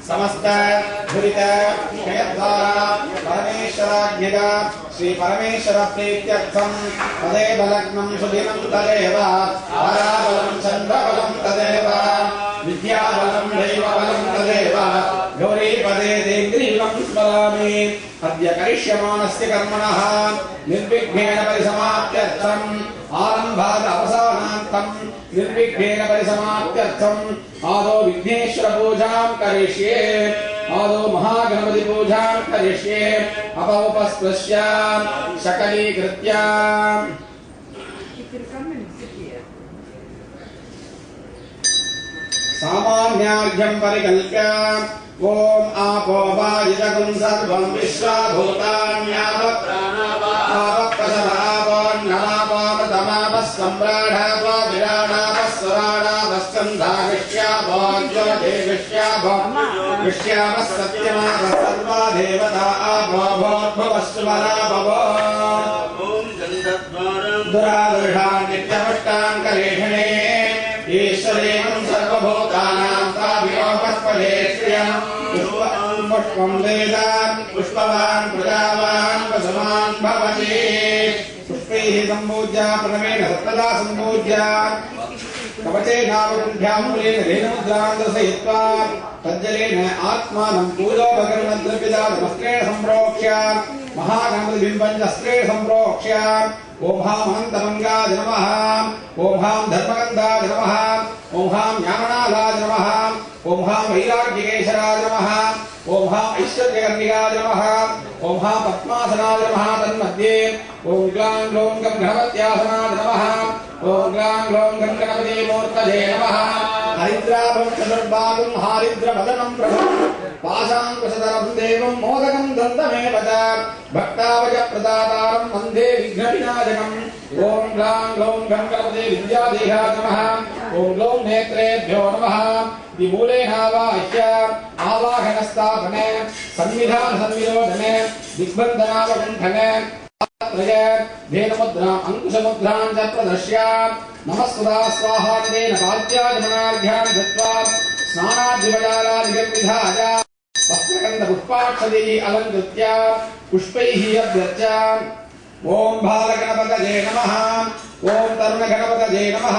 समस्त दुरित क्षयद्वारा परमेश्वराज्ञया श्री परमेश्वर प्रीत्यर्थम तदेव लग्नं सुदिनं तदेव ताराबलं चन्द्रबलं तदेव विद्याबलं दैवबलं तदेव गौरीपदे देन्द्रियं स्मरामि अद्य करिष्यमाणस्य कर्मणः निर्विघ्नेन परिसमाप्त्यर्थम् आरम्भात् अवसानान्तम् निर्विघ्नेन परिसमाप्त्यर्थम् आदौ विघ्नेश्वर पूजां करिष्ये आदौ महागणपति पूजां करिष्ये अपौपस्पृश्य शकलीकृत्य सामान्यार्घ्यं परिकल्प्य ओम आपो वायुजगुं सर्वं विश्वभूतान्यावत् प्राणावापसभावन्नमापामृतमापस्सम्राढावा विराडापस्वराडापस्कन्धाविष्याभोज्योतिविष्याभोज्योतिविष्याभसत्यमापसर्वा देवता आभवभवस्वराभव दुरादृढान् नित्यमुष्टान् कलेषणे ईश्वरेण सर्वभूतानां ताभियोपस्पदे श्रियं पुष्पं वेद पुष्पवान् प्रजावान् वसुमान् भवति पुष्पैः सम्पूज्य प्रणवेन सत्तदा सम्पूज्य कवचेनावकुण्ठ्यामूलेन धेनुमुद्रां दर्शयित्वा तज्जलेन आत्मानं पूजोपकरणद्रव्यजातवस्त्रेण सम्प्रोक्ष्य महागणपतिबिम्बञ्जस्त्रेण सम्प्रोक्ष्य ओम हां अनन्तमङ्गाय नमः ओम हां धर्मगन्धाय नमः ओम हां ज्ञाननाथाय नमः ओम हां वैराग्यकेशराय नमः ओम हां ऐश्वर्यकर्णिकाय नमः ओम हां पद्मासनाय नमः तन्मध्ये ओम ग्लां ग्लौं गं गणपत्यासनाय नमः ओम ग्लां ग्लौं गं गणपतिमूर्तये नमः हरिद्राभं चतुर्बाहुं हारिद्रवदनं प्रभुं पाशाङ्कुशधरं देवं मोदकं दन्तमेव च भक्तावजप्रदातारं वन्दे विघ्नविनाशकम् ओम ग्लां ग्लौं गणपते विद्यादेहाय नमः ओम ग्लौं नेत्रेभ्यो नमः विमूलेनावाह्य आवाहनस्थापने संविधानसंविरोधने दिग्बन्धनावकुण्ठने धेनुमुद्राम् अंकुशमुद्रां च प्रदर्श्य नमस्कृता स्वाहान्तेन पाद्याजमनार्घ्यानि दत्त्वा स्नानाद्युपचारादिकं विधाय वस्त्रगन्धपुष्पाक्षदैः अलङ्कृत्य पुष्पैः अभ्यर्च्य ओम बालगणपतये नमः ओम तरुणगणपतये नमः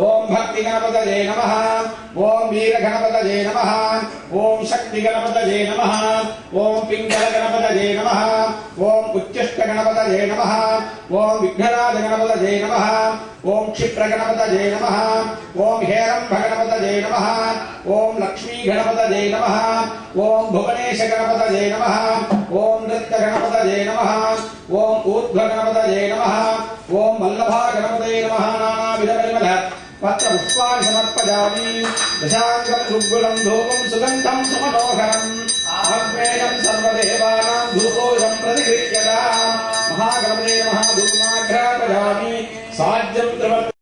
ओम भक्तिगणपतये नमः ओम वीरगणपतये नमः ओम शक्तिगणपतये नमः ओम पिङ्गलगणपतये नमः ओम उच्चिष्टगणपतये नमः ओम विघ्नराजगणपतये नमः ओम क्षिप्रगणपतये नमः ओम हेरम्भगणपतये नमः ओम लक्ष्मीगणपतये नमः ओम भुवनेशगणपतये नमः ओम नृत्यगणपतये नमः ओम ऊर्ध्वगणपतये नमः ओम वल्लभागणपतये नमः नानाविधपरिमल पत्रपुष्पाणि समर्पयामि दशाङ्गं सुगुलं धूपं सुगन्धं सुमनोहरम् आग्नेयं सर्वदेवानां धूपोऽयं प्रतिगृह्यताम् महागणपतये नमः धूपमाघ्रापयामि साज्यं